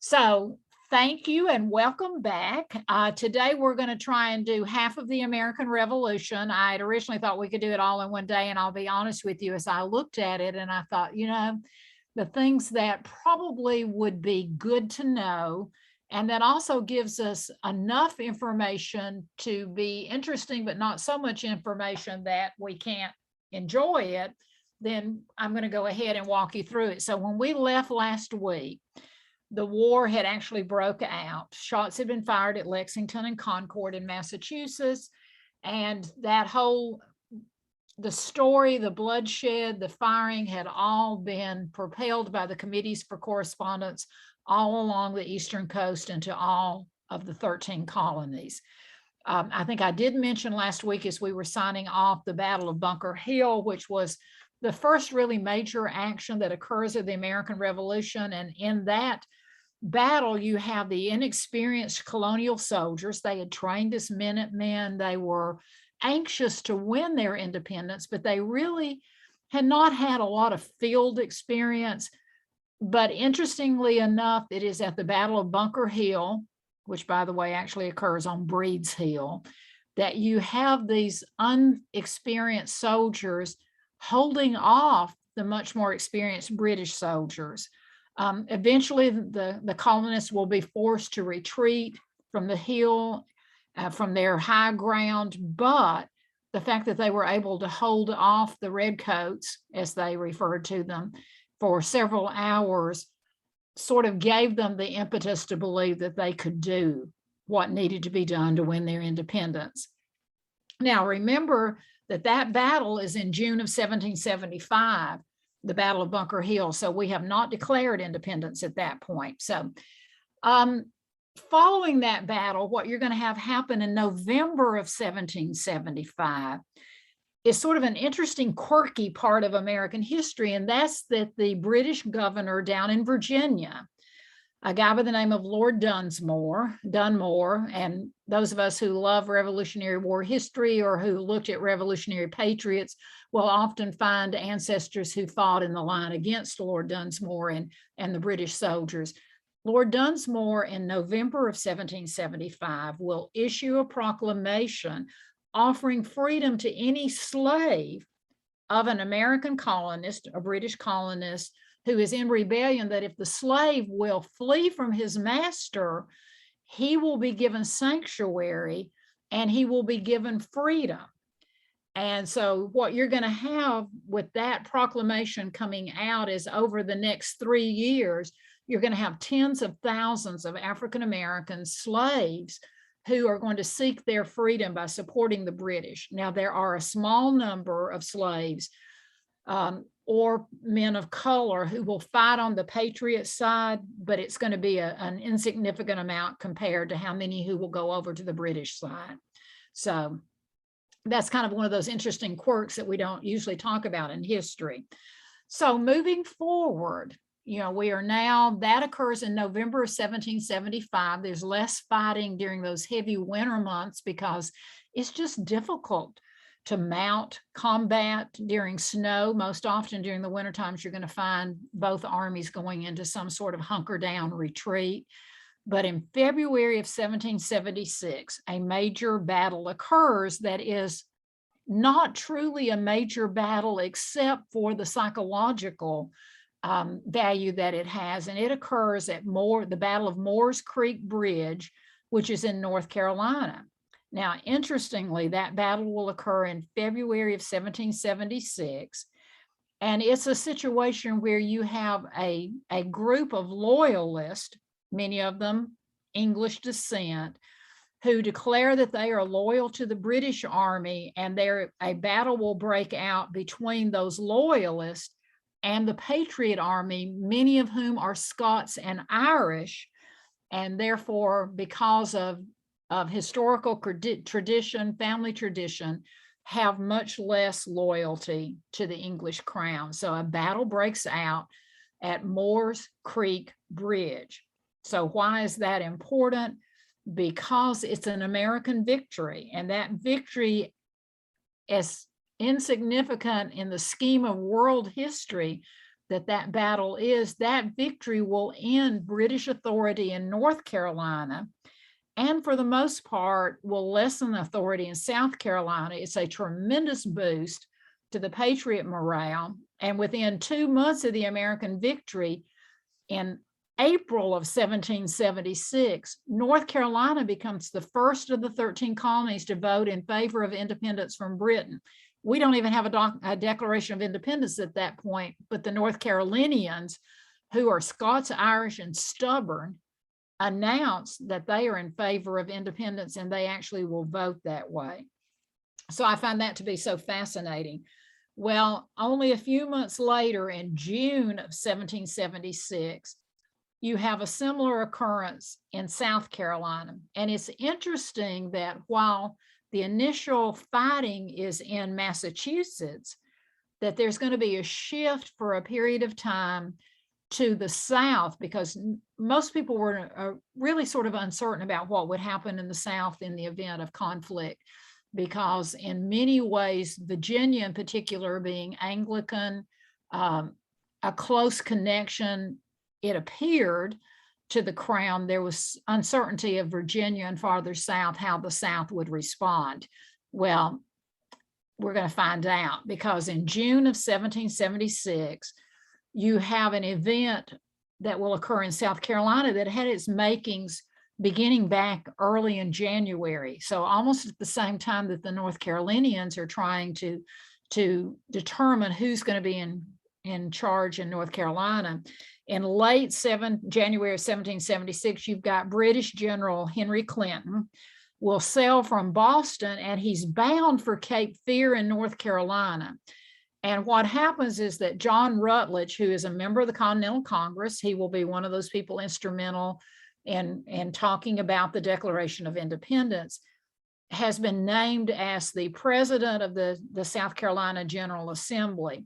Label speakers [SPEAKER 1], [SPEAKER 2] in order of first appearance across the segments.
[SPEAKER 1] So thank you and welcome back. Today we're going to try and do half of the American Revolution. I had originally thought we could do it all in one day, and I'll be honest with you, as I looked at it and I thought, the things that probably would be good to know, and that also gives us enough information to be interesting, but not so much information that we can't enjoy it, then I'm going to go ahead and walk you through it. So when we left last week, the war had actually broke out. Shots had been fired at Lexington and Concord in Massachusetts. And the story, the bloodshed, the firing had all been propelled by the committees for correspondence all along the Eastern coast into all of the 13 colonies. I think I did mention last week as we were signing off the Battle of Bunker Hill, which was the first really major action that occurs of the American Revolution. And in that battle, you have the inexperienced colonial soldiers. They had trained as Minutemen. They were anxious to win their independence, but they really had not had a lot of field experience. But interestingly enough, it is at the Battle of Bunker Hill, which, by the way, actually occurs on Breed's Hill, that you have these unexperienced soldiers holding off the much more experienced British soldiers. Eventually, the colonists will be forced to retreat from the hill, from their high ground, but the fact that they were able to hold off the redcoats, as they referred to them, for several hours sort of gave them the impetus to believe that they could do what needed to be done to win their independence. Now, remember that battle is in June of 1775, the Battle of Bunker Hill. So we have not declared independence at that point. So following that battle, what you're going to have happen in November of 1775 is sort of an interesting, quirky part of American history. And that's that the British governor down in Virginia, a guy by the name of Lord Dunmore, and those of us who love Revolutionary War history or who looked at Revolutionary Patriots will often find ancestors who fought in the line against Lord Dunmore and the British soldiers. Lord Dunmore in November of 1775 will issue a proclamation offering freedom to any slave of an American colonist, a British colonist, who is in rebellion, that if the slave will flee from his master, he will be given sanctuary and he will be given freedom. And so what you're going to have with that proclamation coming out is over the next 3 years, you're going to have tens of thousands of African-American slaves who are going to seek their freedom by supporting the British. Now, there are a small number of slaves or men of color who will fight on the Patriot side, but it's going to be an insignificant amount compared to how many who will go over to the British side. So that's kind of one of those interesting quirks that we don't usually talk about in history. So moving forward, that occurs in November of 1775. There's less fighting during those heavy winter months because it's just difficult to mount combat during snow. Most often during the winter times, you're going to find both armies going into some sort of hunker down retreat. But in February of 1776, a major battle occurs that is not truly a major battle except for the psychological value that it has. And it occurs at the Battle of Moore's Creek Bridge, which is in North Carolina. Now, interestingly, that battle will occur in February of 1776. And it's a situation where you have a group of loyalists, many of them English descent, who declare that they are loyal to the British Army, and a battle will break out between those loyalists and the Patriot Army, many of whom are Scots and Irish, and therefore, because of historical tradition, family tradition, have much less loyalty to the English crown. So a battle breaks out at Moore's Creek Bridge. So why is that important? Because it's an American victory, and that victory, as insignificant in the scheme of world history, that battle is, that victory will end British authority in North Carolina, and for the most part will lessen authority in South Carolina. It's a tremendous boost to the Patriot morale. And within 2 months of the American victory, in April of 1776, North Carolina becomes the first of the 13 colonies to vote in favor of independence from Britain. We don't even have a Declaration of Independence at that point, but the North Carolinians, who are Scots, Irish, and stubborn, announce that they are in favor of independence, and they actually will vote that way. So I find that to be so fascinating. Well, only a few months later, in June of 1776, you have a similar occurrence in South Carolina. And it's interesting that while the initial fighting is in Massachusetts, that there's going to be a shift for a period of time to the South, because most people were really sort of uncertain about what would happen in the South in the event of conflict, because in many ways, Virginia in particular being Anglican, a close connection, it appeared, to the crown, there was uncertainty of Virginia and farther south, how the South would respond. Well, we're going to find out, because in June of 1776, you have an event that will occur in South Carolina that had its makings beginning back early in January. So almost at the same time that the North Carolinians are trying to determine who's going to be in charge in North Carolina. In late January of 1776, you've got British General Henry Clinton will sail from Boston, and he's bound for Cape Fear in North Carolina. And what happens is that John Rutledge, who is a member of the Continental Congress, he will be one of those people instrumental in talking about the Declaration of Independence, has been named as the president of the South Carolina General Assembly.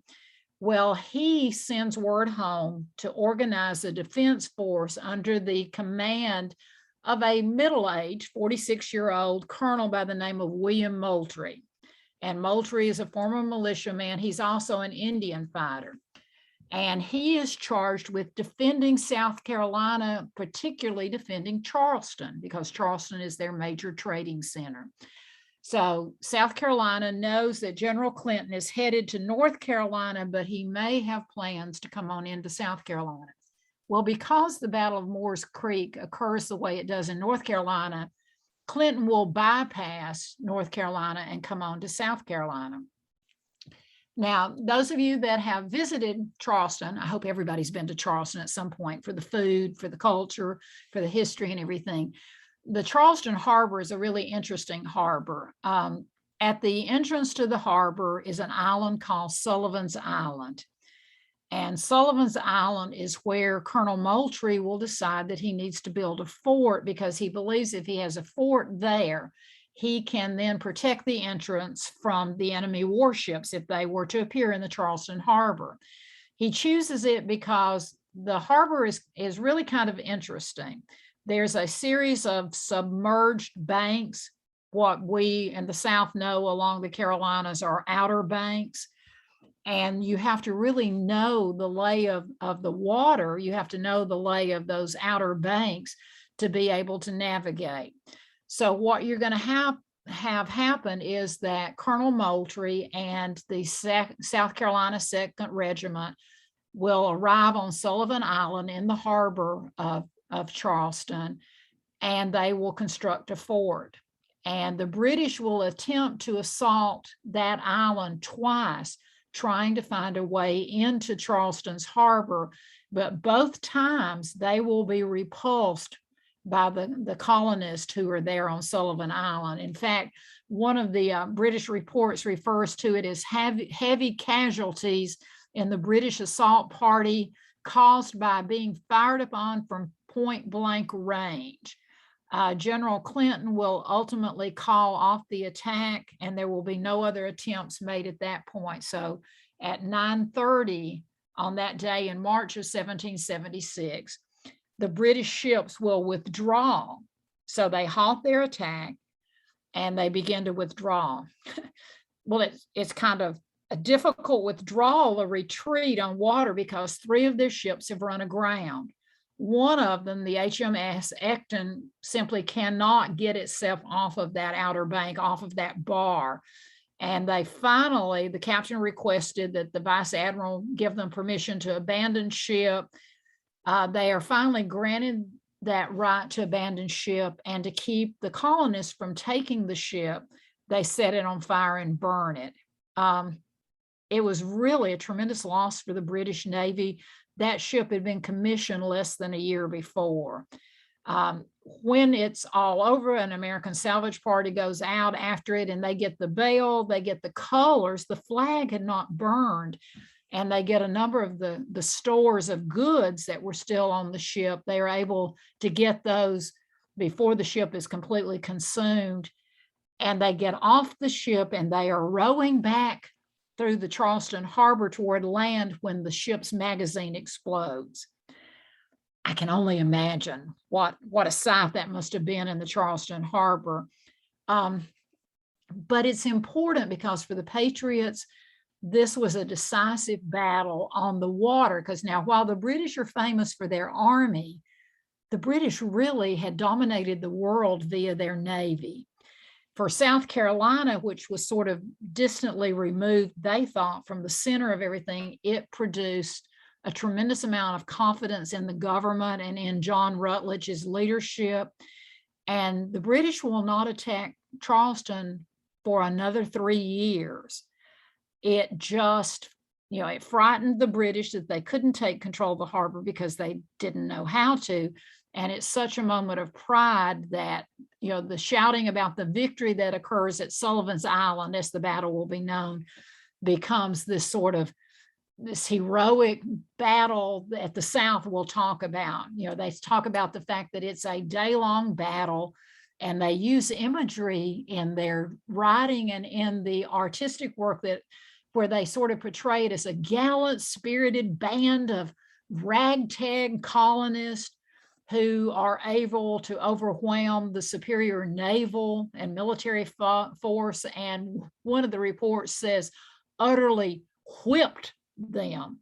[SPEAKER 1] Well, he sends word home to organize a defense force under the command of a middle-aged 46-year-old colonel by the name of William Moultrie. And Moultrie is a former militiaman. He's also an Indian fighter. And he is charged with defending South Carolina, particularly defending Charleston, because Charleston is their major trading center. So South Carolina knows that General Clinton is headed to North Carolina, but he may have plans to come on into South Carolina. Well, because the Battle of Moores Creek occurs the way it does in North Carolina, Clinton will bypass North Carolina and come on to South Carolina. Now, those of you that have visited Charleston, I hope everybody's been to Charleston at some point for the food, for the culture, for the history and everything. The Charleston Harbor is a really interesting harbor. At the entrance to the harbor is an island called Sullivan's Island. And Sullivan's Island is where Colonel Moultrie will decide that he needs to build a fort, because he believes if he has a fort there, he can then protect the entrance from the enemy warships if they were to appear in the Charleston Harbor. He chooses it because the harbor is really kind of interesting. There's a series of submerged banks, what we in the South know along the Carolinas are outer banks. And you have to really know the lay of the water. You have to know the lay of those outer banks to be able to navigate. So what you're going to have happen is that Colonel Moultrie and the South Carolina 2nd Regiment will arrive on Sullivan Island in the harbor of Charleston, and they will construct a fort. And the British will attempt to assault that island twice, trying to find a way into Charleston's harbor, but both times they will be repulsed by the colonists who are there on Sullivan Island. In fact, one of the British reports refers to it as heavy casualties in the British assault party caused by being fired upon from point blank range. General Clinton will ultimately call off the attack, and there will be no other attempts made at that point. So at 9:30 on that day in March of 1776, the British ships will withdraw. So they halt their attack and they begin to withdraw. Well, it's kind of a difficult withdrawal, a retreat on water, because 3 of their ships have run aground. One of them, the HMS Ecton, simply cannot get itself off of that outer bank, off of that bar. And they finally, the captain requested that the vice admiral give them permission to abandon ship. They are finally granted that right to abandon ship, and to keep the colonists from taking the ship, they set it on fire and burn it. It was really a tremendous loss for the British Navy. That ship had been commissioned less than a year before. When it's all over, an American salvage party goes out after it, and they get the bell, they get the colors. The flag had not burned, and they get a number of the stores of goods that were still on the ship. They are able to get those before the ship is completely consumed, and they get off the ship, and they are rowing back through the Charleston Harbor toward land when the ship's magazine explodes. I can only imagine what a sight that must have been in the Charleston Harbor. But it's important because for the Patriots, this was a decisive battle on the water, because now, while the British are famous for their army, the British really had dominated the world via their navy. For South Carolina, which was sort of distantly removed, they thought, from the center of everything, it produced a tremendous amount of confidence in the government and in John Rutledge's leadership. And the British will not attack Charleston for another 3 years. It just, it frightened the British that they couldn't take control of the harbor because they didn't know how to. And it's such a moment of pride that, the shouting about the victory that occurs at Sullivan's Island, as the battle will be known, becomes this heroic battle that the South will talk about. They talk about the fact that it's a day-long battle, and they use imagery in their writing and in the artistic work where they sort of portray it as a gallant, spirited band of ragtag colonists who are able to overwhelm the superior naval and military force. And one of the reports says utterly whipped them.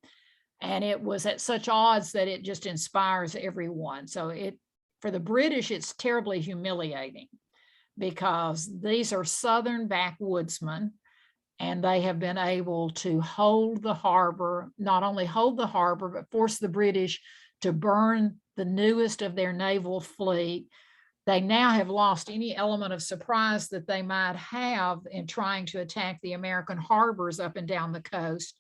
[SPEAKER 1] And it was at such odds that it just inspires everyone. So for the British, it's terribly humiliating, because these are Southern backwoodsmen, and they have been able to hold the harbor, not only hold the harbor, but force the British to burn the newest of their naval fleet. They now have lost any element of surprise that they might have in trying to attack the American harbors up and down the coast.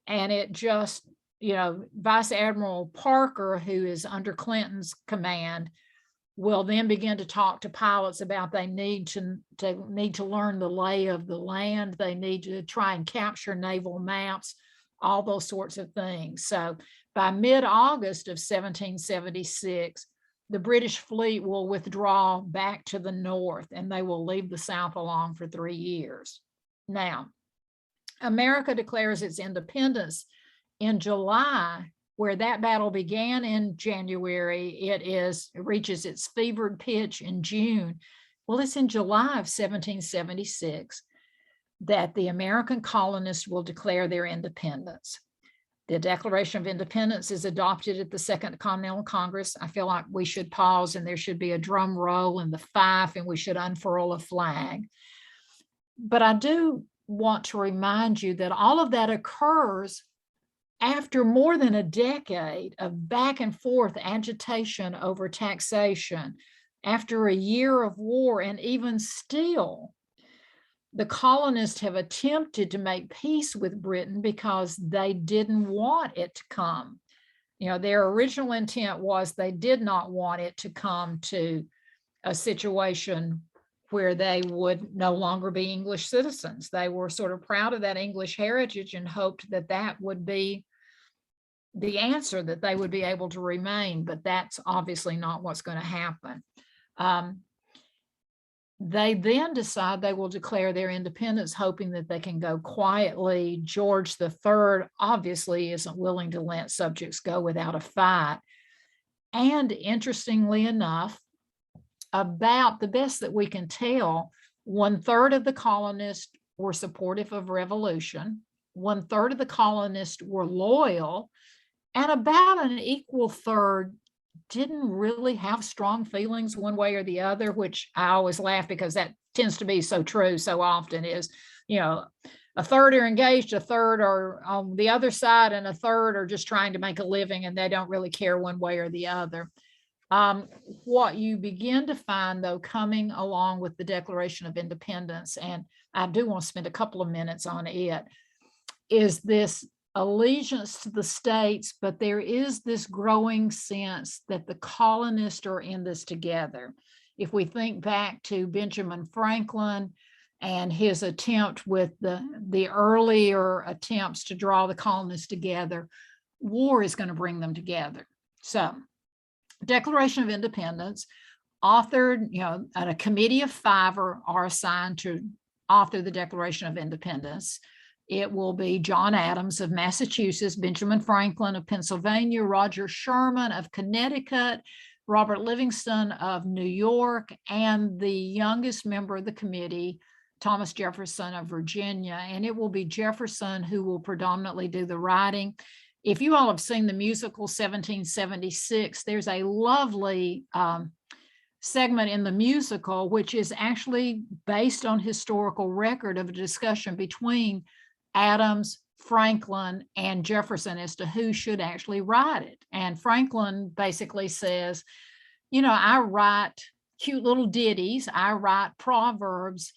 [SPEAKER 1] And it just, Vice Admiral Parker, who is under Clinton's command, will then begin to talk to pilots about they need to learn the lay of the land. They need to try and capture naval maps, all those sorts of things. So by mid-August of 1776, the British fleet will withdraw back to the north, and they will leave the South alone for 3 years. Now, America declares its independence in July, where that battle began in January. It reaches its fevered pitch in June. Well, it's in July of 1776 that the American colonists will declare their independence. The Declaration of Independence is adopted at the Second Continental Congress. I feel like we should pause, and there should be a drum roll and the fife, and we should unfurl a flag. But I do want to remind you that all of that occurs after more than a decade of back and forth agitation over taxation, after a year of war, and even still, the colonists have attempted to make peace with Britain because they didn't want it to come. Their original intent was they did not want it to come to a situation where they would no longer be English citizens. They were sort of proud of that English heritage and hoped that that would be the answer, that they would be able to remain, but that's obviously not what's going to happen. They then decide they will declare their independence, hoping that they can go quietly. George III obviously isn't willing to let subjects go without a fight. And interestingly enough, about the best that we can tell, 1/3 of the colonists were supportive of revolution. 1/3 of the colonists were loyal, and about an equal third didn't really have strong feelings one way or the other, which I always laugh because that tends to be so true so often is, you know, a third are engaged, a third are on the other side, and a third are just trying to make a living and they don't really care one way or the other. What you begin to find, though, coming along with the Declaration of Independence, and I do want to spend a couple of minutes on it, is this allegiance to the states, but there is this growing sense that the colonists are in this together. If we think back to Benjamin Franklin and his attempt with the earlier attempts to draw the colonists together, war is going to bring them together. So, Declaration of Independence, authored, and a committee of 5 are assigned to author the Declaration of Independence. It will be John Adams of Massachusetts, Benjamin Franklin of Pennsylvania, Roger Sherman of Connecticut, Robert Livingston of New York, and the youngest member of the committee, Thomas Jefferson of Virginia. And it will be Jefferson who will predominantly do the writing. If you all have seen the musical 1776, there's a lovely segment in the musical, which is actually based on historical record of a discussion between Adams, Franklin, and Jefferson as to who should actually write it. And Franklin basically says, I write cute little ditties, I write proverbs,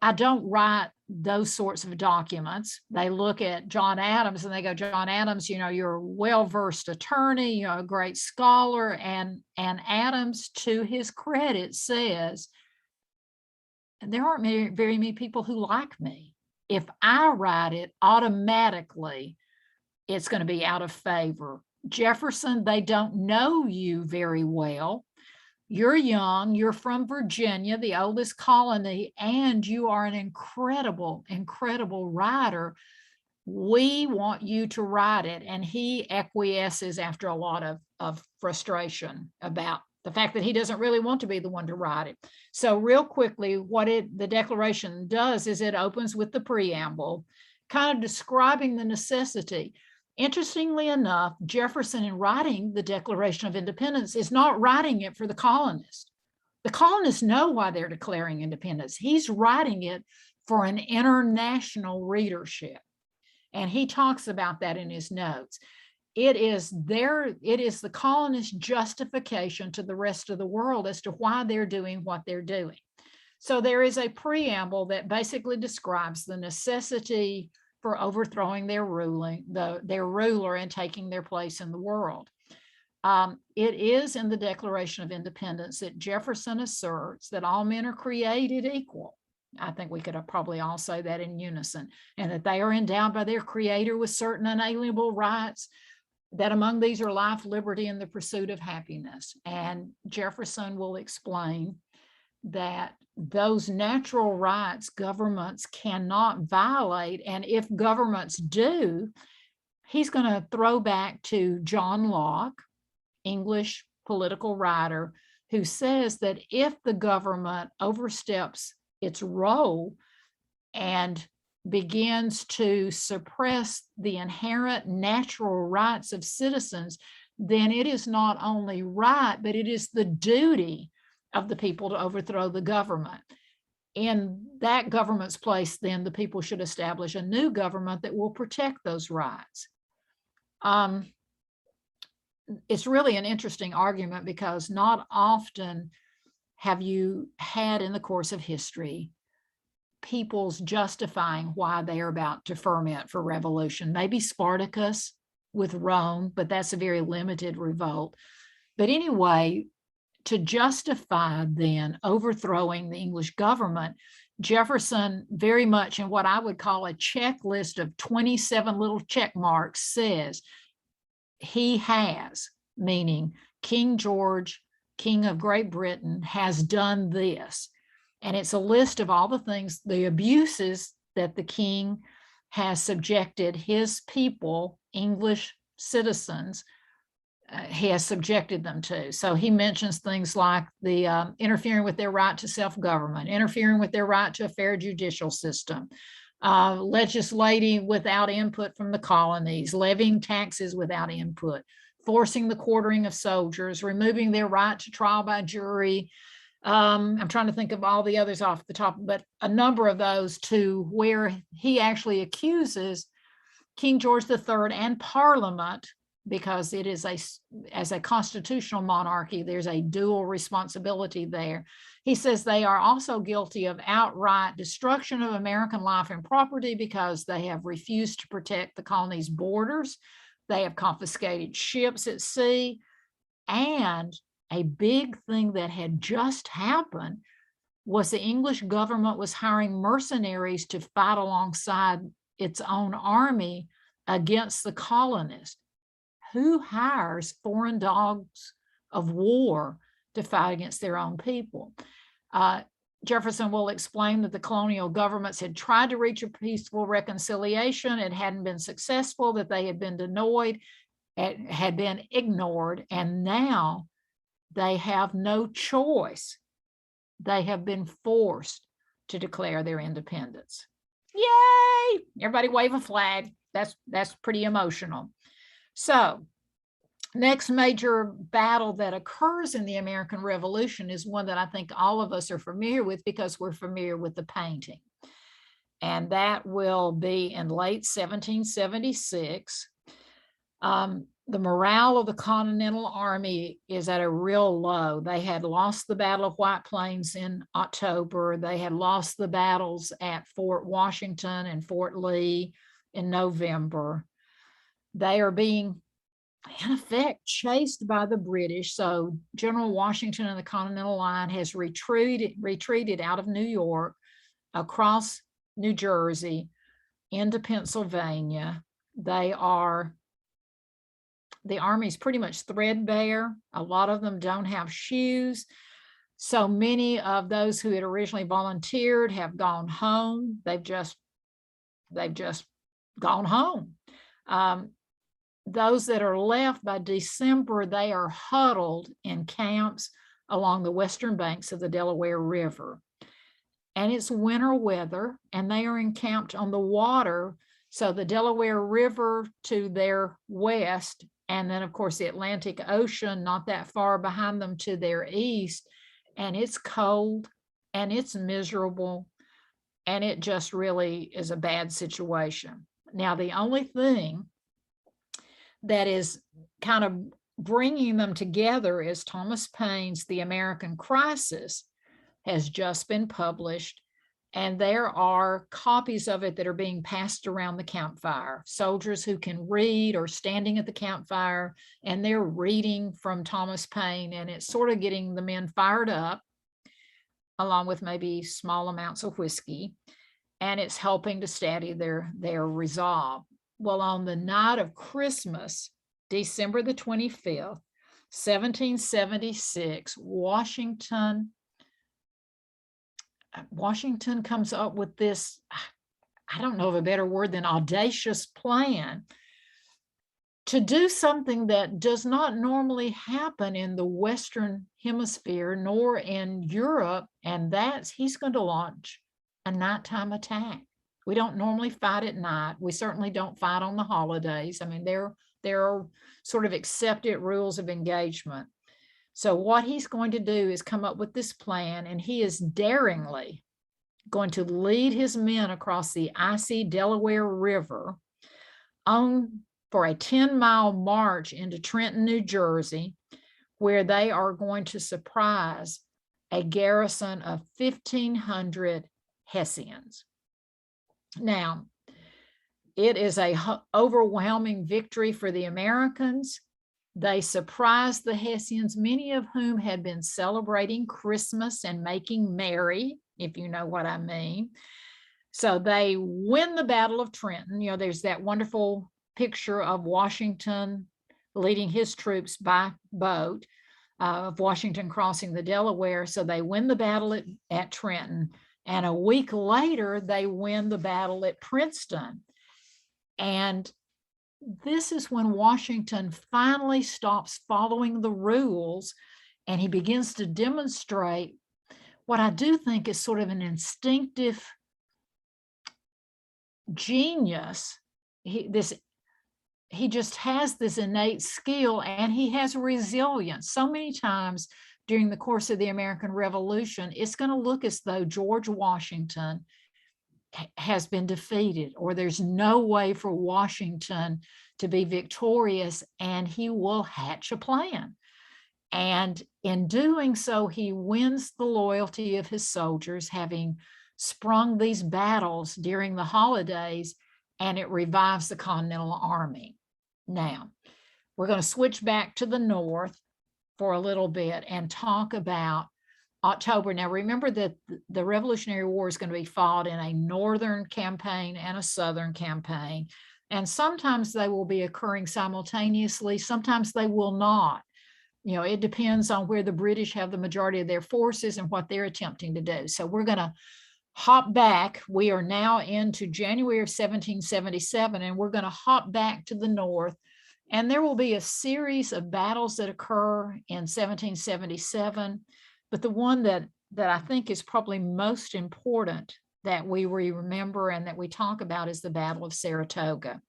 [SPEAKER 1] I don't write those sorts of documents. They look at John Adams and they go, John Adams, you're a well-versed attorney, you're a great scholar. And Adams, to his credit, says, there aren't very many people who like me. If I write it, automatically, it's going to be out of favor. Jefferson, they don't know you very well. You're young, you're from Virginia, the oldest colony, and you are an incredible, incredible writer. We want you to write it. And he acquiesces after a lot of frustration about the fact that he doesn't really want to be the one to write it. So real quickly, what the Declaration does is it opens with the preamble, kind of describing the necessity. Interestingly enough, Jefferson, in writing the Declaration of Independence, is not writing it for the colonists. The colonists know why they're declaring independence. He's writing it for an international readership. And he talks about that in his notes. It is the colonists' justification to the rest of the world as to why they're doing what they're doing. So there is a preamble that basically describes the necessity for overthrowing their ruler and taking their place in the world. It is in the Declaration of Independence that Jefferson asserts that all men are created equal. I think we could probably all say that in unison, and that they are endowed by their creator with certain unalienable rights, that among these are life, liberty, and the pursuit of happiness. And Jefferson will explain that those natural rights governments cannot violate. And if governments do, he's going to throw back to John Locke, English political writer, who says that if the government oversteps its role and begins to suppress the inherent natural rights of citizens, then it is not only right, but it is the duty of the people to overthrow the government. In that government's place, then the people should establish a new government that will protect those rights. It's really an interesting argument because not often have you had in the course of history people's justifying why they are about to ferment for revolution. Maybe Spartacus with Rome, but that's a very limited revolt. But anyway, to justify then overthrowing the English government, Jefferson, very much in what I would call a checklist of 27 little check marks, says he has, meaning King George, King of Great Britain, has done this. And it's a list of all the things, the abuses that the king has subjected his people, English citizens, he has subjected them to. So he mentions things like the interfering with their right to self-government, interfering with their right to a fair judicial system, legislating without input from the colonies, levying taxes without input, forcing the quartering of soldiers, removing their right to trial by jury. I'm trying to think of all the others off the top, but a number of those, to where he actually accuses King George III and Parliament, because it is as a constitutional monarchy, there's a dual responsibility there. He says they are also guilty of outright destruction of American life and property because they have refused to protect the colony's borders. They have confiscated ships at sea. And a big thing that had just happened was the English government was hiring mercenaries to fight alongside its own army against the colonists. Who hires foreign dogs of war to fight against their own people? Jefferson will explain that the colonial governments had tried to reach a peaceful reconciliation. It hadn't been successful, that they had been denied, it had been ignored, and now they have no choice. They have been forced to declare their independence. Yay! Everybody wave a flag. That's pretty emotional. So, next major battle that occurs in the American Revolution is one that I think all of us are familiar with because we're familiar with the painting. And that will be in late 1776. The morale of the Continental Army is at a real low. They had lost the Battle of White Plains in October. They had lost the battles at Fort Washington and Fort Lee in November. They are being, in effect, chased by the British. So General Washington and the Continental Line has retreated out of New York, across New Jersey, into Pennsylvania. The army's pretty much threadbare. A lot of them don't have shoes. So many of those who had originally volunteered have gone home. They've just gone home. Those that are left by December, they are huddled in camps along the western banks of the Delaware River. And it's winter weather, and they are encamped on the water. So the Delaware River to their west, and then of course the Atlantic Ocean not that far behind them to their east. And it's cold and it's miserable, and it just really is a bad situation. Now, the only thing that is kind of bringing them together is Thomas Paine's The American Crisis has just been published, and there are copies of it that are being passed around the campfire. Soldiers who can read are standing at the campfire, and they're reading from Thomas Paine, and it's sort of getting the men fired up, along with maybe small amounts of whiskey, and it's helping to steady their resolve. Well, on the night of Christmas, December the 25th, 1776, Washington comes up with this, I don't know of a better word than audacious plan to do something that does not normally happen in the Western Hemisphere nor in Europe, and that's he's going to launch a nighttime attack. We don't normally fight at night. We certainly don't fight on the holidays. I mean, there are sort of accepted rules of engagement. So what he's going to do is come up with this plan, and he is daringly going to lead his men across the icy Delaware River for a 10-mile march into Trenton, New Jersey, where they are going to surprise a garrison of 1,500 Hessians. Now, it is an overwhelming victory for the Americans. They surprised the Hessians, many of whom had been celebrating Christmas and making merry, if you know what I mean. So they win the Battle of Trenton. You know, there's that wonderful picture of Washington leading his troops by boat, of Washington crossing the Delaware. So they win the battle at Trenton. And a week later, they win the battle at Princeton. And this is when Washington finally stops following the rules, and he begins to demonstrate what I do think is sort of an instinctive genius. He just has this innate skill, and he has resilience. So many times during the course of the American Revolution, it's going to look as though George Washington has been defeated, or there's no way for Washington to be victorious, and he will hatch a plan. And in doing so, he wins the loyalty of his soldiers, having sprung these battles during the holidays, and it revives the Continental Army. Now, we're going to switch back to the North for a little bit and talk about October. Now, remember that the Revolutionary War is going to be fought in a Northern campaign and a Southern campaign. And sometimes they will be occurring simultaneously, sometimes they will not. You know, it depends on where the British have the majority of their forces and what they're attempting to do. So we're going to hop back. We are now into January of 1777, and we're going to hop back to the North. And there will be a series of battles that occur in 1777. But the one that I think is probably most important that we remember and that we talk about is the Battle of Saratoga.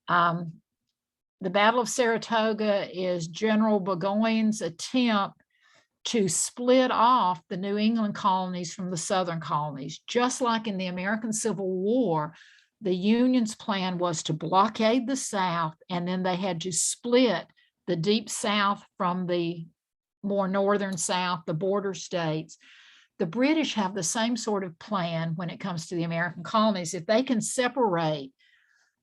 [SPEAKER 1] The Battle of Saratoga is General Burgoyne's attempt to split off the New England colonies from the Southern colonies. Just like in the American Civil War, the Union's plan was to blockade the South, and then they had to split the deep South from the more northern South, the border states. The British have the same sort of plan when it comes to the American colonies. If they can separate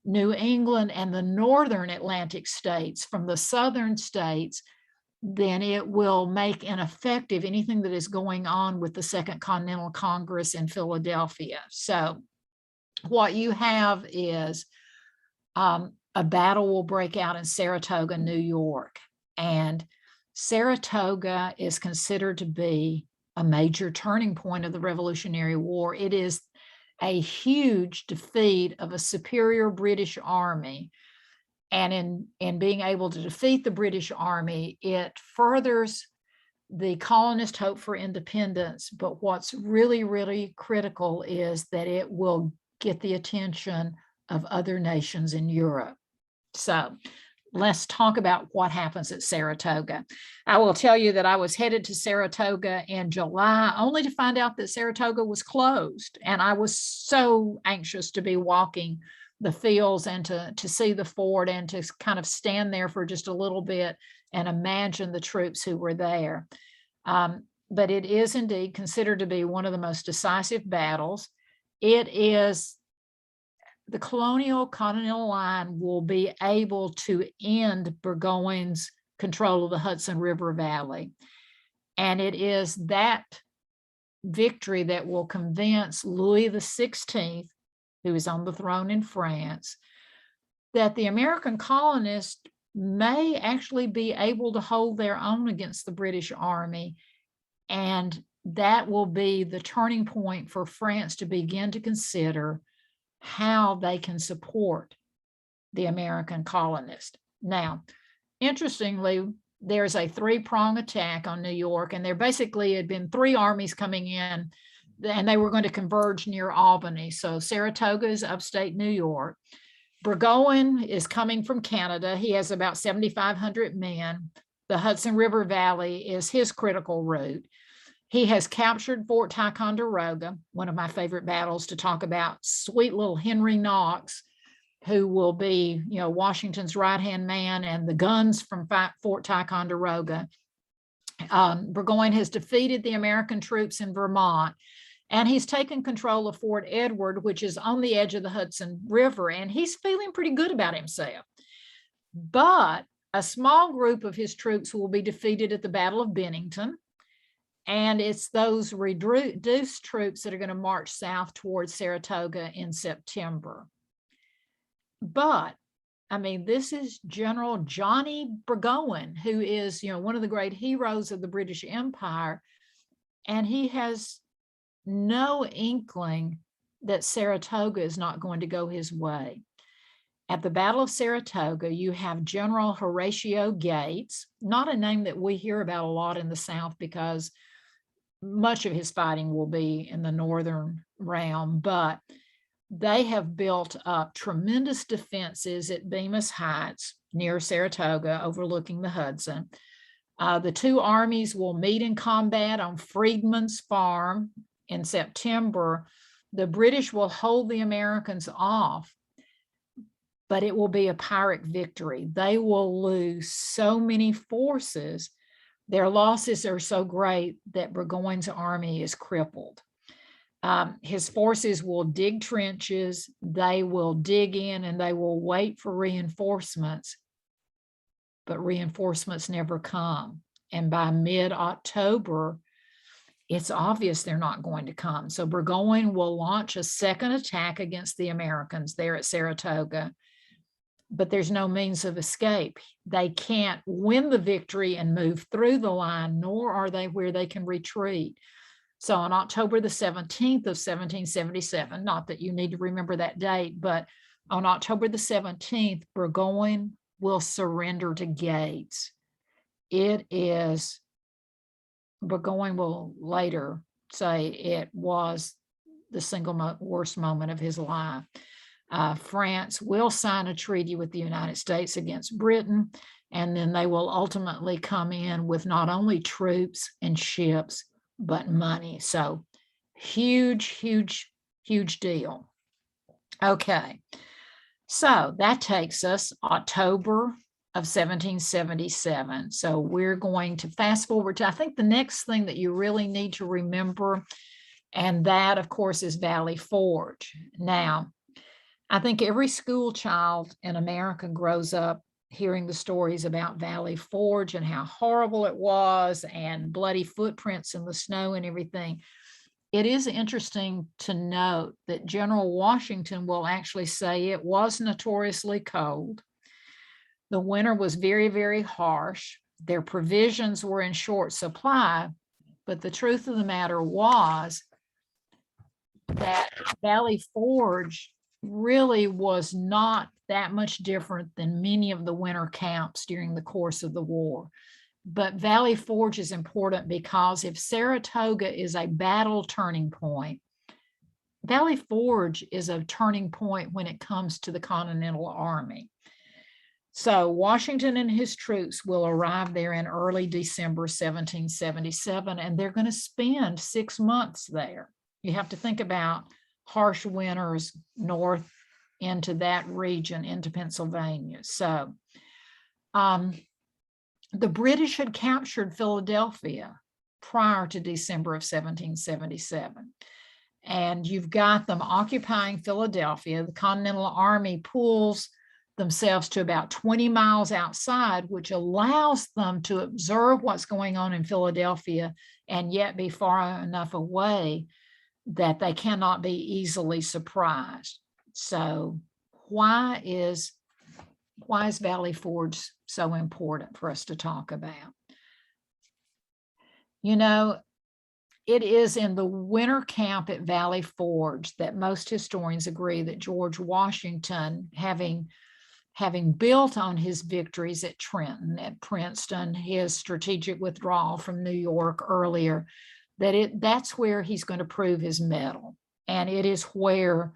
[SPEAKER 1] New England and the northern Atlantic states from the southern states, then it will make ineffective anything that is going on with the Second Continental Congress in Philadelphia. So what you have is a battle will break out in Saratoga, New York. And Saratoga is considered to be a major turning point of the Revolutionary War. It is a huge defeat of a superior British army. And in being able to defeat the British army, it furthers the colonists' hope for independence. But what's really, really critical is that it will get the attention of other nations in Europe. So let's talk about what happens at Saratoga. I will tell you that I was headed to Saratoga in July, only to find out that Saratoga was closed. And I was so anxious to be walking the fields and to see the fort and to kind of stand there for just a little bit and imagine the troops who were there. But it is indeed considered to be one of the most decisive battles. It is the colonial Continental line will be able to end Burgoyne's control of the Hudson River Valley. And it is that victory that will convince Louis XVI, who is on the throne in France, that the American colonists may actually be able to hold their own against the British army. And that will be the turning point for France to begin to consider how they can support the American colonists. Now, interestingly, there's a three-prong attack on New York, and there basically had been three armies coming in, and they were going to converge near Albany. So Saratoga is upstate New York. Burgoyne is coming from Canada. He has about 7,500 men. The Hudson River Valley is his critical route. He has captured Fort Ticonderoga, one of my favorite battles to talk about. Sweet little Henry Knox, who will be, Washington's right-hand man, and the guns from Fort Ticonderoga. Burgoyne has defeated the American troops in Vermont, and he's taken control of Fort Edward, which is on the edge of the Hudson River, and he's feeling pretty good about himself. But a small group of his troops will be defeated at the Battle of Bennington. And it's those reduced troops that are going to march south towards Saratoga in September. But, this is General Johnny Burgoyne, who is, one of the great heroes of the British Empire. And he has no inkling that Saratoga is not going to go his way. At the Battle of Saratoga, you have General Horatio Gates, not a name that we hear about a lot in the South because much of his fighting will be in the northern realm, but they have built up tremendous defenses at Bemis Heights near Saratoga, overlooking the Hudson. The two armies will meet in combat on Freedman's Farm in September. The British will hold the Americans off, but it will be a Pyrrhic victory. They will lose so many forces. Their losses are so great that Burgoyne's army is crippled. His forces will dig trenches, they will dig in, and they will wait for reinforcements, but reinforcements never come. And by mid-October, it's obvious they're not going to come. So Burgoyne will launch a second attack against the Americans there at Saratoga, but there's no means of escape. They can't win the victory and move through the line, nor are they where they can retreat. So on October the 17th of 1777, not that you need to remember that date, but on October the 17th, Burgoyne will surrender to Gates. Burgoyne will later say it was the single worst moment of his life. France will sign a treaty with the United States against Britain, and then they will ultimately come in with not only troops and ships, but money. So huge, huge, huge deal. Okay, so that takes us October of 1777. So we're going to fast forward to, I think, the next thing that you really need to remember, and that, of course, is Valley Forge. Now, I think every school child in America grows up hearing the stories about Valley Forge and how horrible it was, and bloody footprints in the snow and everything. It is interesting to note that General Washington will actually say it was notoriously cold. The winter was very, very harsh. Their provisions were in short supply, but the truth of the matter was that Valley Forge really was not that much different than many of the winter camps during the course of the war. But Valley Forge is important because if Saratoga is a battle turning point, Valley Forge is a turning point when it comes to the Continental Army. So Washington and his troops will arrive there in early December 1777, and they're going to spend 6 months there. You have to think about harsh winters north into that region, into Pennsylvania. So the British had captured Philadelphia prior to December of 1777. And you've got them occupying Philadelphia. The Continental Army pulls themselves to about 20 miles outside, which allows them to observe what's going on in Philadelphia and yet be far enough away that they cannot be easily surprised. So why is Valley Forge so important for us to talk about? You know, it is in the winter camp at Valley Forge that most historians agree that George Washington, having built on his victories at Trenton, at Princeton, his strategic withdrawal from New York earlier, that's where he's going to prove his mettle. And it is where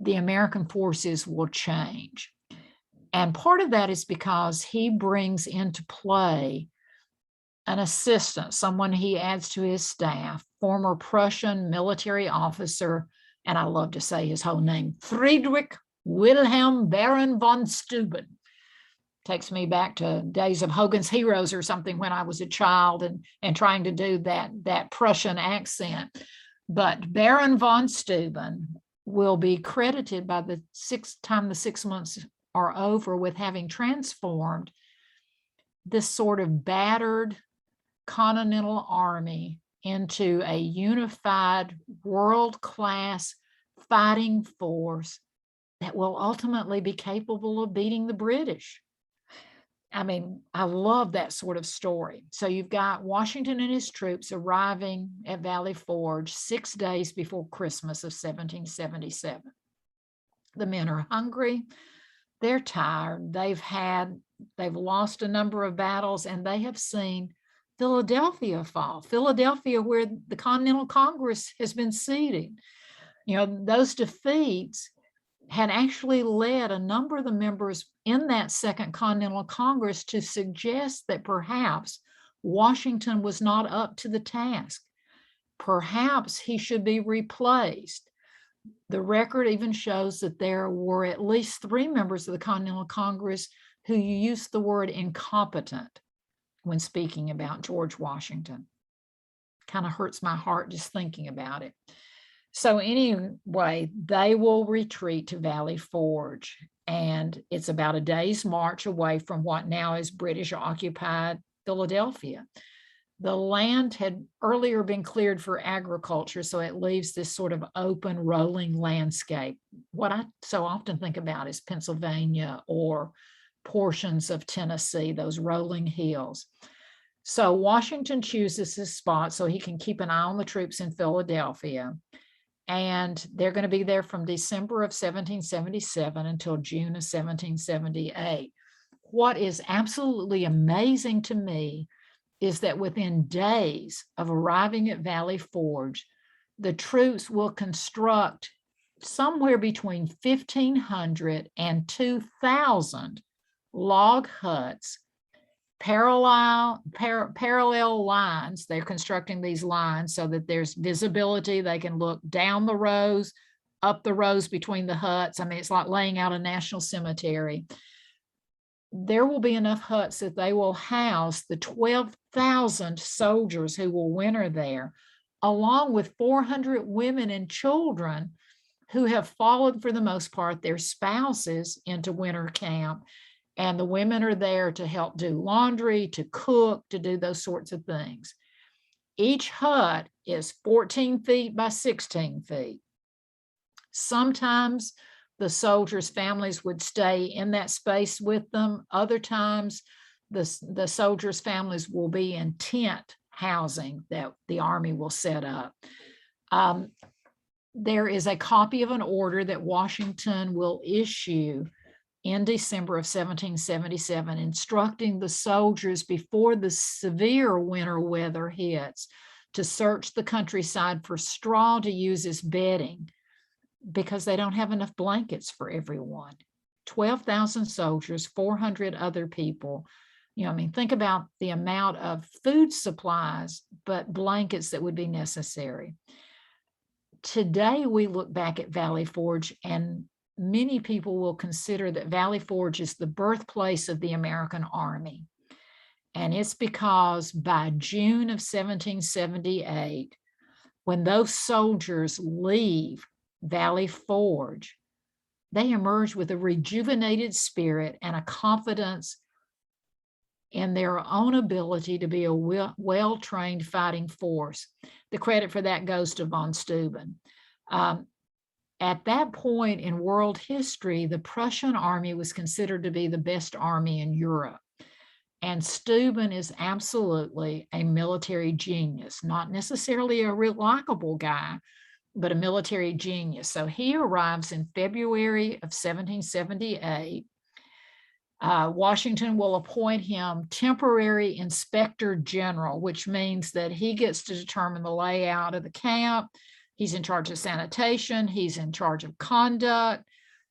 [SPEAKER 1] the American forces will change. And part of that is because he brings into play an assistant, someone he adds to his staff, former Prussian military officer, and I love to say his whole name, Friedrich Wilhelm Baron von Steuben. Takes me back to days of Hogan's Heroes or something when I was a child and trying to do that Prussian accent. But Baron von Steuben will be credited by the 6 months are over with having transformed this sort of battered Continental Army into a unified world-class fighting force that will ultimately be capable of beating the British. I mean, I love that sort of story. So you've got Washington and his troops arriving at Valley Forge 6 days before Christmas of 1777. The men are hungry, they're tired, they've lost a number of battles, and they have seen Philadelphia fall. Philadelphia, where the Continental Congress has been seated. Those defeats had actually led a number of the members in that Second Continental Congress to suggest that perhaps Washington was not up to the task. Perhaps he should be replaced. The record even shows that there were at least 3 members of the Continental Congress who used the word incompetent when speaking about George Washington. Kind of hurts my heart just thinking about it. So anyway, they will retreat to Valley Forge, and it's about a day's march away from what now is British-occupied Philadelphia. The land had earlier been cleared for agriculture, so it leaves this sort of open, rolling landscape. What I so often think about is Pennsylvania or portions of Tennessee, those rolling hills. So Washington chooses this spot so he can keep an eye on the troops in Philadelphia. And they're going to be there from December of 1777 until June of 1778. What is absolutely amazing to me is that within days of arriving at Valley Forge, the troops will construct somewhere between 1,500 and 2,000 log huts, parallel lines. They're constructing these lines so that there's visibility. They can look down the rows, up the rows between the huts. I mean, it's like laying out a national cemetery. There will be enough huts that they will house the 12,000 soldiers who will winter there, along with 400 women and children who have followed, for the most part, their spouses into winter camp. And the women are there to help do laundry, to cook, to do those sorts of things. Each hut is 14 feet by 16 feet. Sometimes the soldiers' families would stay in that space with them. Other times, the soldiers' families will be in tent housing that the Army will set up. There is a copy of an order that Washington will issue in December of 1777, instructing the soldiers before the severe winter weather hits to search the countryside for straw to use as bedding, because they don't have enough blankets for everyone. 12,000 soldiers, 400 other people. I mean, think about the amount of food supplies, but blankets that would be necessary. Today, we look back at Valley Forge, and many people will consider that Valley Forge is the birthplace of the American Army. And it's because by June of 1778, when those soldiers leave Valley Forge, they emerge with a rejuvenated spirit and a confidence in their own ability to be a well-trained fighting force. The credit for that goes to von Steuben. At that point in world history, the Prussian army was considered to be the best army in Europe. And Steuben is absolutely a military genius, not necessarily a real likable guy, but a military genius. So he arrives in February of 1778. Washington will appoint him temporary inspector general, which means that he gets to determine the layout of the camp. He's in charge of sanitation. He's in charge of conduct.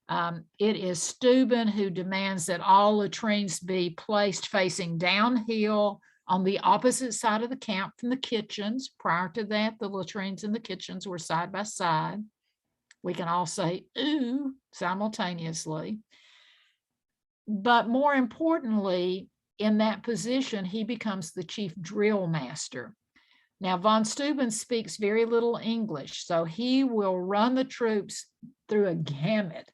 [SPEAKER 1] It is Steuben who demands that all latrines be placed facing downhill on the opposite side of the camp from the kitchens. Prior to that, the latrines and the kitchens were side by side. We can all say, ooh, simultaneously. But more importantly, in that position, he becomes the chief drill master. Now, von Steuben speaks very little English, so he will run the troops through a gamut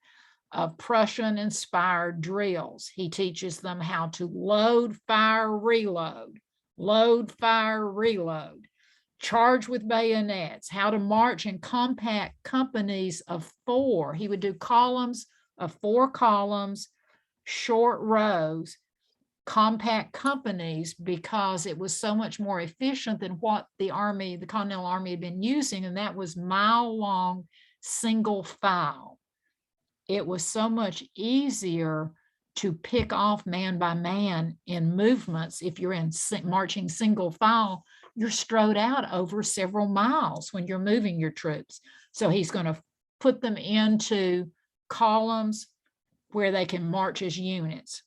[SPEAKER 1] of Prussian-inspired drills. He teaches them how to load, fire, reload, charge with bayonets, how to march in compact companies of 4. He would do columns of 4 columns, short rows, compact companies, because it was so much more efficient than what the Continental Army had been using, and that was mile-long single file. It was so much easier to pick off man by man in movements. If you're in marching single file, you're strode out over several miles when you're moving your troops. So he's going to put them into columns where they can march as units.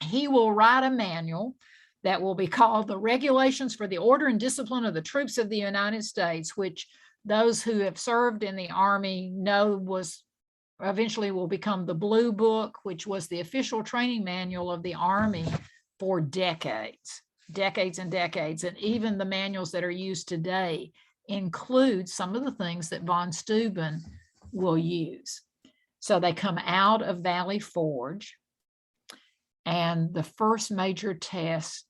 [SPEAKER 1] He will write a manual that will be called the Regulations for the Order and Discipline of the Troops of the United States, which those who have served in the Army know was eventually will become the Blue Book, which was the official training manual of the Army for decades and decades. And even the manuals that are used today include some of the things that von Steuben will use. So they come out of Valley Forge, and the first major test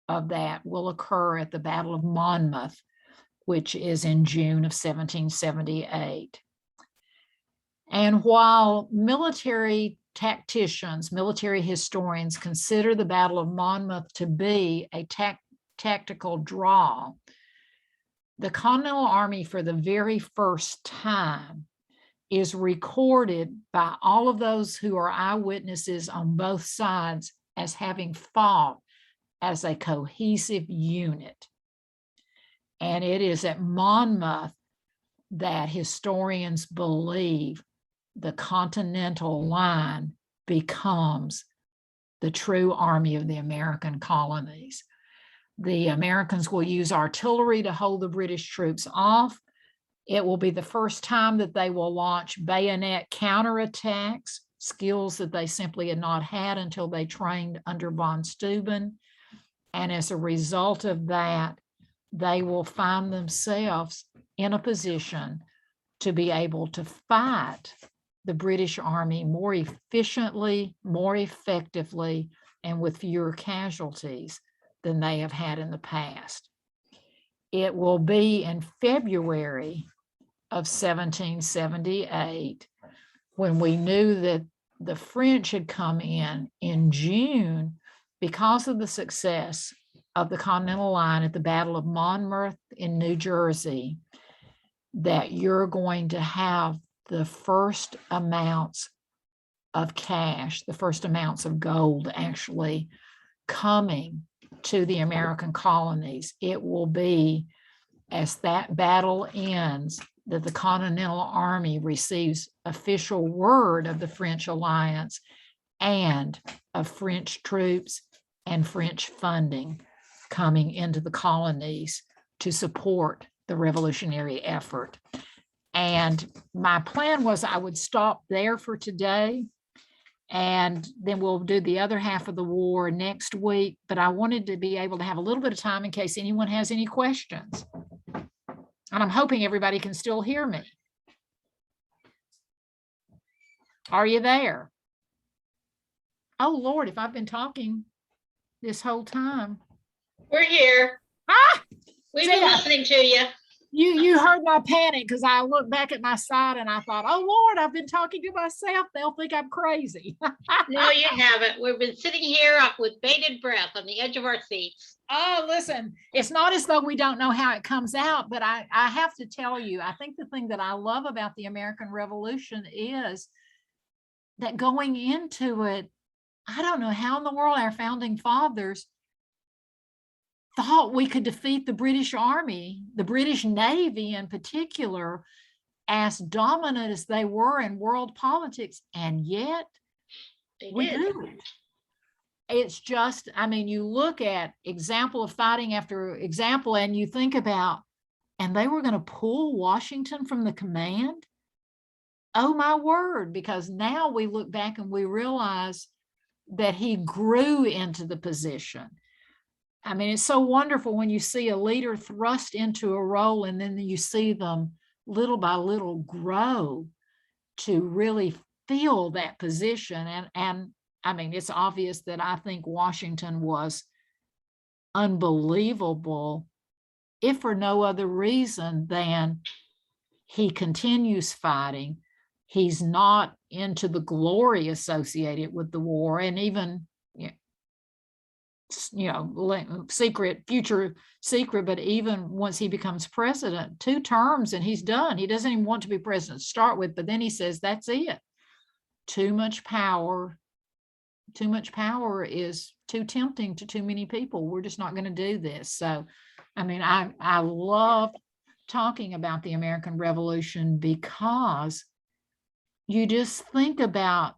[SPEAKER 1] of that will occur at the Battle of Monmouth, which is in June of 1778. And while military tacticians, military historians consider the Battle of Monmouth to be a tactical draw, the Continental Army for the very first time is recorded by all of those who are eyewitnesses on both sides as having fought as a cohesive unit. And it is at Monmouth that historians believe the Continental line becomes the true army of the American colonies. The Americans will use artillery to hold the British troops off. It will be the first time that they will launch bayonet counterattacks, skills that they simply had not had until they trained under von Steuben. And as a result of that, they will find themselves in a position to be able to fight the British Army more efficiently, more effectively, and with fewer casualties than they have had in the past. It will be in February of 1778 when we knew that the French had come in June because of the success of the Continental Line at the Battle of Monmouth in New Jersey, that you're going to have the first amounts of cash, the first amounts of gold actually coming to the American colonies. It will be as that battle ends that the Continental Army receives official word of the French alliance and of French troops and French funding coming into the colonies to support the revolutionary effort. And my plan was I would stop there for today, and then we'll do the other half of the war next week. But I wanted to be able to have a little bit of time in case anyone has any questions. And I'm hoping everybody can still hear me. Are you there? Oh, Lord, if I've been talking this whole time.
[SPEAKER 2] We're here.
[SPEAKER 1] Ah!
[SPEAKER 2] We've been listening to you.
[SPEAKER 1] You heard my panic because I looked back at my side and I thought, oh, Lord, I've been talking to myself. They'll think I'm crazy.
[SPEAKER 2] No, you haven't. We've been sitting here up with bated breath on the edge of our seats.
[SPEAKER 1] Oh, listen, it's not as though we don't know how it comes out, but I have to tell you, I think the thing that I love about the American Revolution is that going into it, I don't know how in the world our founding fathers thought we could defeat the British Army, the British Navy in particular, as dominant as they were in world politics, and yet we do. It's just, I mean, you look at example of fighting after example, and you think about, and they were going to pull Washington from the command? Oh, my word, because now we look back and we realize that he grew into the position. I mean, it's so wonderful when you see a leader thrust into a role and then you see them little by little grow to really fill that position. And I mean, it's obvious that I think Washington was unbelievable, if for no other reason than he continues fighting. He's not into the glory associated with the war, and even, future secret, but even once he becomes president, 2 terms and he's done. He doesn't even want to be president to start with, but then he says, that's it. Too much power is too tempting to too many people. We're just not going to do this. So, I mean, I love talking about the American Revolution because you just think about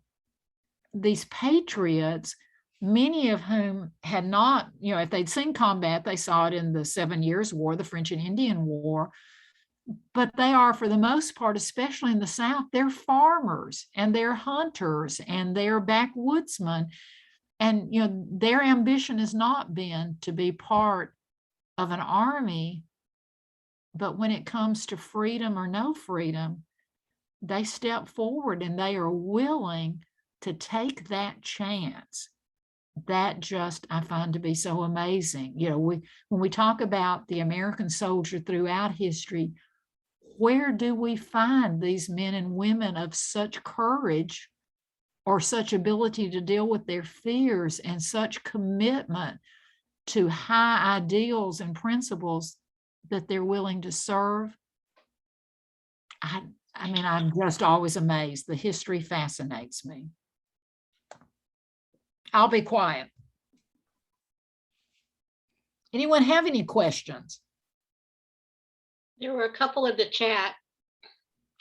[SPEAKER 1] these patriots, many of whom had not, if they'd seen combat, they saw it in the 7 Years' War, the French and Indian War, but they are, for the most part, especially in the South, they're farmers and they're hunters and they're backwoodsmen. And, their ambition has not been to be part of an army, but when it comes to freedom or no freedom, they step forward and they are willing to take that chance. That just, I find to be so amazing. When we talk about the American soldier throughout history, where do we find these men and women of such courage or such ability to deal with their fears and such commitment to high ideals and principles that they're willing to serve? I mean, I'm just always amazed. The history fascinates me. I'll be quiet. Anyone have any questions?
[SPEAKER 2] There were a couple in the chat.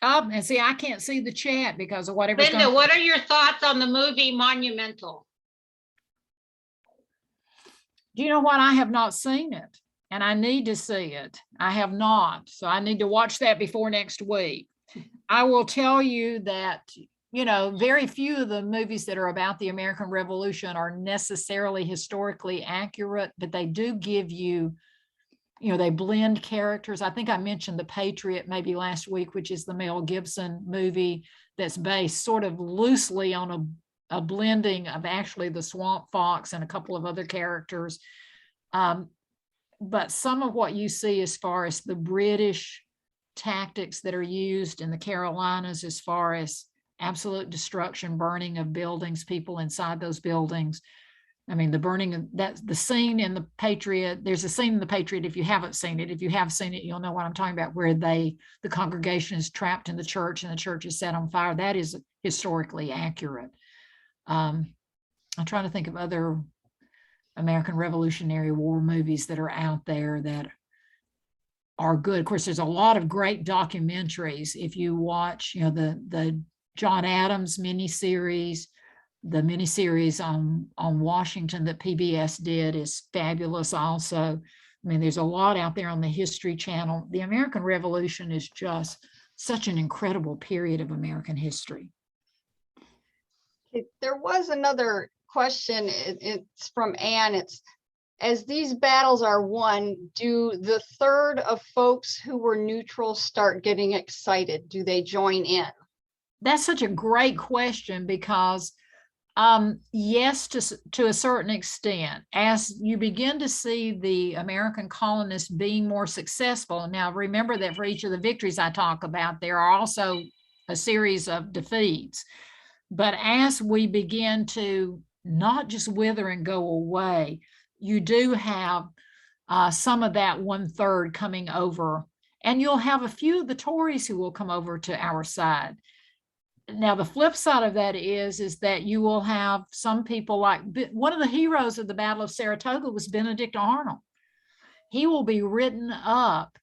[SPEAKER 1] And see, I can't see the chat because of whatever's
[SPEAKER 2] Linda, what are your thoughts on the movie Monumental?
[SPEAKER 1] Do you know what? I have not seen it, and I need to see it. I have not, so I need to watch that before next week. I will tell you that, very few of the movies that are about the American Revolution are necessarily historically accurate, but they do give you, they blend characters. I think I mentioned The Patriot maybe last week, which is the Mel Gibson movie that's based sort of loosely on a blending of actually the Swamp Fox and a couple of other characters. But some of what you see as far as the British tactics that are used in the Carolinas, as far as absolute destruction, burning of buildings, people inside those buildings. I mean, the burning of the scene in The Patriot. There's a scene in The Patriot, if you haven't seen it. If you have seen it, you'll know what I'm talking about, where the congregation is trapped in the church and the church is set on fire. That is historically accurate. I'm trying to think of other American Revolutionary War movies that are out there that are good. Of course, there's a lot of great documentaries. If you watch, the John Adams miniseries, the miniseries on Washington that PBS did is fabulous also. I mean, there's a lot out there on the History Channel. The American Revolution is just such an incredible period of American history.
[SPEAKER 3] There was another question. It's from Anne. It's, as these battles are won, do the third of folks who were neutral start getting excited? Do they join in? That's
[SPEAKER 1] such a great question, because yes, to a certain extent, as you begin to see the American colonists being more successful. Now, remember that for each of the victories I talk about, there are also a series of defeats. But as we begin to not just wither and go away, you do have some of that 1/3 coming over, and you'll have a few of the Tories who will come over to our side. Now, the flip side of that is that you will have some people like one of the heroes of the Battle of Saratoga was Benedict Arnold. He will be written up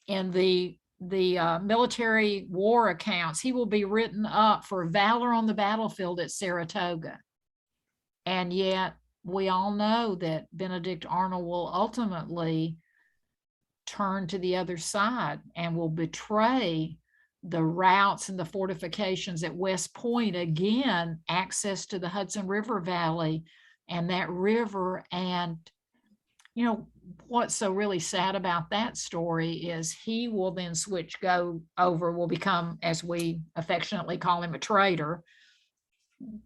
[SPEAKER 1] in the military war accounts. He will be written up for valor on the battlefield at Saratoga. And yet we all know that Benedict Arnold will ultimately turn to the other side and will betray the routes and the fortifications at West Point, again, access to the Hudson River Valley and that river. And, what's so really sad about that story is he will then will become, as we affectionately call him, a traitor,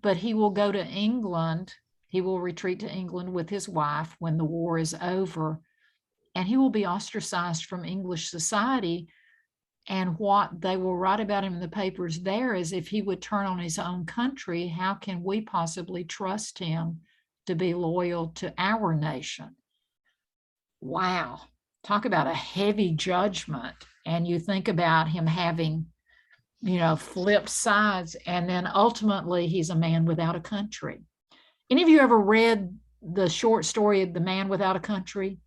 [SPEAKER 1] but he will go to England. He will retreat to England with his wife when the war is over, and he will be ostracized from English society. And what they will write about him in the papers there is, if he would turn on his own country, how can we possibly trust him to be loyal to our nation? Wow. Talk about a heavy judgment. And you think about him having, flipped sides, and then ultimately he's a man without a country. Any of you ever read the short story of The Man Without a Country?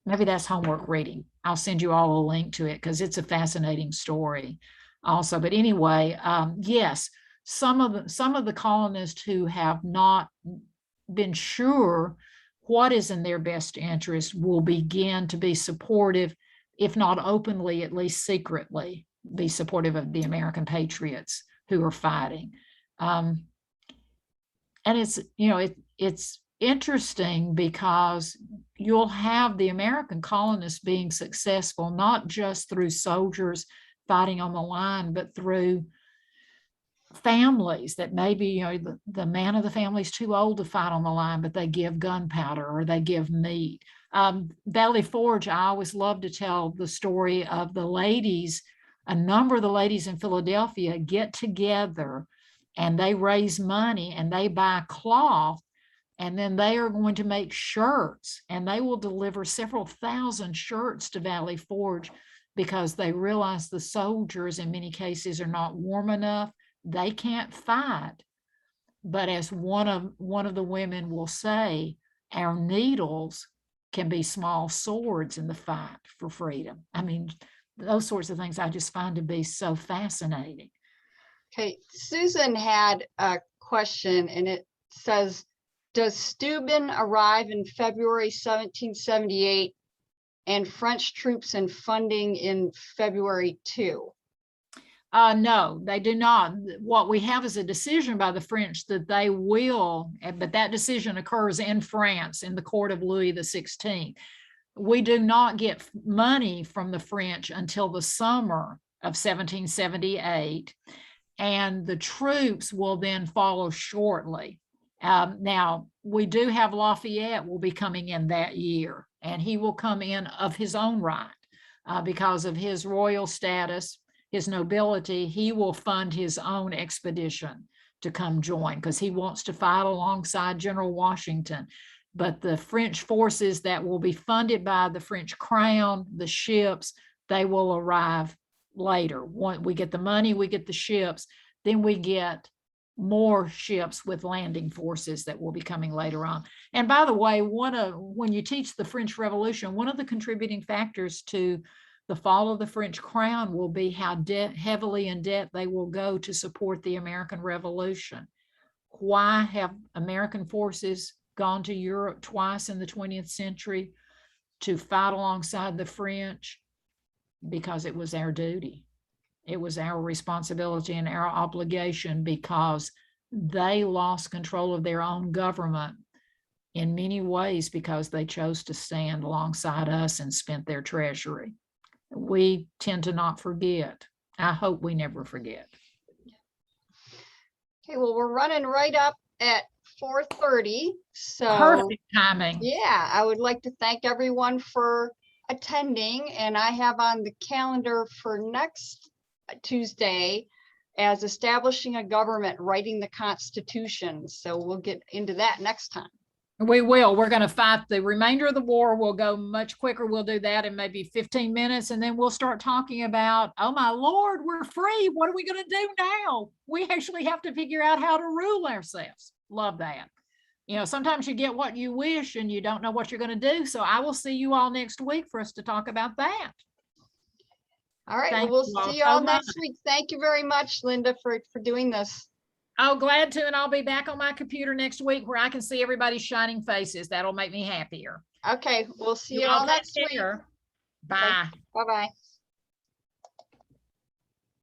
[SPEAKER 1] Maybe that's homework reading. I'll send you all a link to it because it's a fascinating story. also. But anyway, yes, some of the colonists who have not been sure what is in their best interest will begin to be supportive, if not openly, at least secretly, be supportive of the American patriots who are fighting. And it's, it's interesting because you'll have the American colonists being successful, not just through soldiers fighting on the line, but through families that maybe, the man of the family is too old to fight on the line, but they give gunpowder or they give meat. Valley Forge, I always love to tell the story of the ladies. A number of the ladies in Philadelphia get together and they raise money and they buy cloth, and then they are going to make shirts, and they will deliver several thousand shirts to Valley Forge because they realize the soldiers in many cases are not warm enough. They can't fight. But as one of the women will say, our needles can be small swords in the fight for freedom. I mean, those sorts of things I just find to be so fascinating.
[SPEAKER 3] Okay, Susan had a question, and it says, does Steuben arrive in February 1778 and French troops and funding in February too?
[SPEAKER 1] No, they do not. What we have is a decision by the French that they will, but that decision occurs in France in the court of Louis XVI. We do not get money from the French until the summer of 1778, and the troops will then follow shortly. Now, we do have Lafayette will be coming in that year, and he will come in of his own right because of his royal status, his nobility. He will fund his own expedition to come join because he wants to fight alongside General Washington. But the French forces that will be funded by the French crown, the ships, they will arrive later. Once we get the money, we get the ships, then we get more ships with landing forces that will be coming later on. And by the way, when you teach the French Revolution, one of the contributing factors to the fall of the French crown will be how heavily in debt they will go to support the American Revolution. Why have American forces gone to Europe twice in the 20th century? To fight alongside the French, because it was our duty. It was our responsibility and our obligation, because they lost control of their own government in many ways because they chose to stand alongside us and spent their treasury. We tend to not forget. I hope we never forget.
[SPEAKER 3] Okay, well, we're running right up at 4:30. So
[SPEAKER 1] Perfect timing.
[SPEAKER 3] yeah, I would like to thank everyone for attending, and I have on the calendar for next Tuesday as establishing a government, writing the Constitution. So we'll get into that next time.
[SPEAKER 1] We will. We're going to fight the remainder of the war. We'll go much quicker. We'll do that in maybe 15 minutes. And then we'll start talking about, oh my Lord, we're free. What are we going to do now? We actually have to figure out how to rule ourselves. Love that. Sometimes you get what you wish and you don't know what you're going to do. So I will see you all next week for us to talk about that.
[SPEAKER 3] All right, well, we'll see you all next week. Thank you very much, Linda, for doing this.
[SPEAKER 1] Oh, glad to. And I'll be back on my computer next week where I can see everybody's shining faces. That'll make me happier.
[SPEAKER 3] Okay, we'll see you all next week.
[SPEAKER 1] Bye.
[SPEAKER 3] Bye-bye.